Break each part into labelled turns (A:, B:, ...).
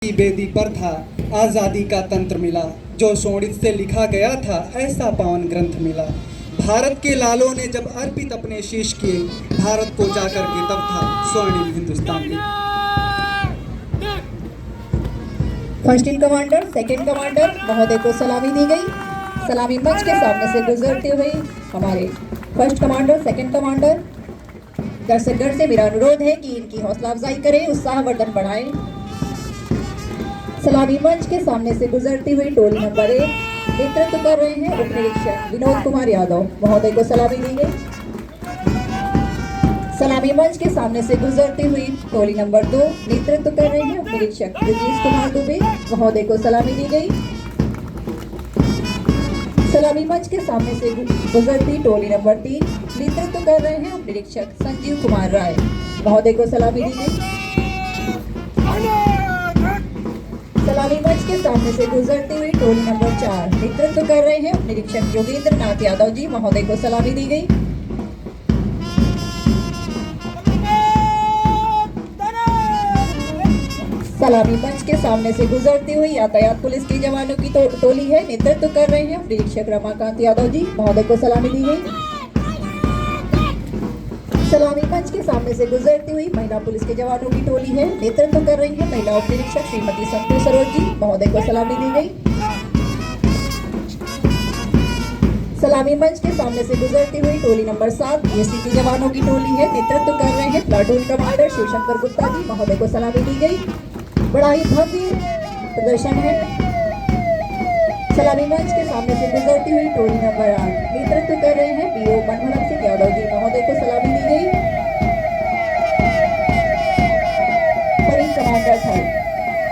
A: की बेदी पर था आज़ादी का तंत्र मिला, जो शोणित से लिखा गया था ऐसा पावन ग्रंथ मिला। भारत के लालों ने जब अर्पित अपने शीश किए, भारत को जाकर के तब था स्वर्णिम हिंदुस्तान की।
B: First in commander second commander महोदय को सलामी दी गई। सलामी मंच के सामने से गुजरते हुए हमारे फर्स्ट कमांडर सेकंड कमांडर दर्शकगण से मेरा अनुरोध है कि इनकी हौसला अफजाई करें, उत्साहवर्धन बढ़ाएं। सलामी मंच के सामने से गुजरती हुई टोली नंबर 1 नेतृत्व कर रहे हैं उप निरीक्षक विनोद कुमार यादव, महोदय को सलामी दी गई। सलामी मंच के सामने से गुजरती हुई टोली नंबर 2 नेतृत्व कर रहे हैं उप निरीक्षक ब्रजेश कुमार दुबे, महोदय को सलामी दी गई। सलामी मंच के सामने से गुजरती टोली नंबर 3 नेतृत्व कर रहे हैं उप निरीक्षक संजीव कुमार राय, महोदय को सलामी दी गई। सलामी मंच के सामने से गुजरती हुई टोली नंबर 4 नेतृत्व कर रहे हैं उप निरीक्षक योगेंद्र नाथ यादव जी, महोदय को सलामी दी गई। सलामी मंच के सामने से गुजरती हुई यातायात पुलिस के जवानों की टोली है, नेतृत्व कर रहे हैं उप निरीक्षक रमाकांत यादव जी, महोदय को सलामी दी गई। सलामी मंच के सामने से गुजरती हुई महिला पुलिस के जवानों की टोली है, नेतृत्व कर रही है महिला उप निरीक्षक श्रीमती संतू सरोज जी, महोदय को सलामी दी गई। सलामी मंच के सामने से गुजरती हुई टोली नंबर 7 बीएससी के जवानों की टोली है, नेतृत्व कर रहे हैं प्लाटून कमांडर शिवशंकर गुप्ता जी, महोदय को सलामी दी गई। बड़ा ही भव्य प्रदर्शन है। सलामी मंच के सामने से गुजरती हुई टोली नंबर 8 नेतृत्व कर रहे हैं बीओ मनमोहन सिंह यादव जी, महोदय को सलामी दी गई। परेड कमांडर था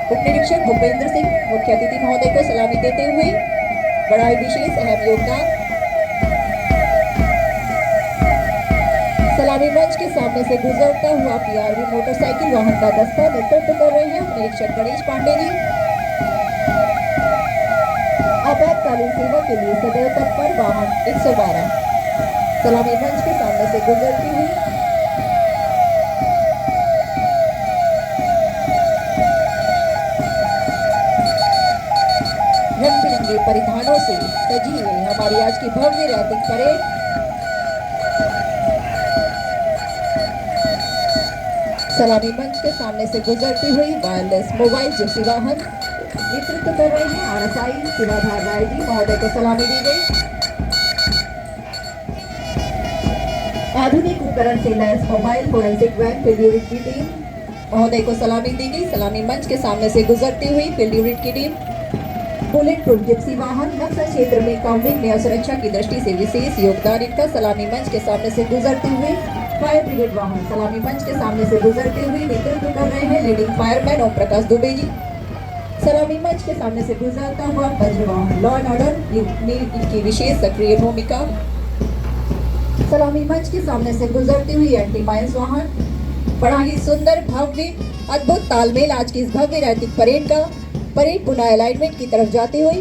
B: उप निरीक्षक भूपेंद्र सिंह, मुख्य अतिथि महोदय को सलामी देते हुए बड़ा ही विशेष अहम योगदान। सलामी मंच के सामने से गुजरता हुआ पीआरवी मोटरसाइकिल वाहन का दस्ता, नेतृत्व कर रहे हैं उप निरीक्षक गणेश पांडे जी। आपातकालीन सेवा के लिए सदैव तत्पर वाहन 112 सलामी मंच के सामने से गुजरती हुई रंग बिरंगे परिधानों से सजी हुई हमारी आज की भव्य रैतिक परेड सलामी मंच के सामने से गुजरती हुई वायरलेस मोबाइल जिप्सी वाहन, नेतृत्व कर रहे हैं आरएसआई शिवाधार राय जी, महोदय को सलामी दी गई। आधुनिक उपकरण से लैस mobile forensic van field unit की टीम, महोदय को सलामी दी गई। सलामी मंच के सामने से गुजरती हुई फील्ड यूनिट की टीम बुलेट प्रूफ जिप्सी वाहन, नक्सल क्षेत्र में काउंटिंग न्याय सुरक्षा की दृष्टि से विशेष योगदान इनका। सलामी मंच के सामने से गुजरते हुए फायर ब्रिगेड वाहन, सलामी मंच के सामने से गुजरते हुए नेतृत्व कर रहे हैं लीडिंग फायरमैन ओम प्रकाश दुबे जी। सलामी मंच के सामने से गुजरता हुआ वज्र वाहन, लॉ एंड ऑर्डर में इनकी विशेष सक्रिय भूमिका। सलामी मंच के सामने से गुजरती हुई एंटी माइंस वाहन, बड़ा ही सुंदर भव्य अद्भुत तालमेल आज की इस भव्य रैतिक परेड का। परेड पुनः अलाइनमेंट की तरफ जाती हुई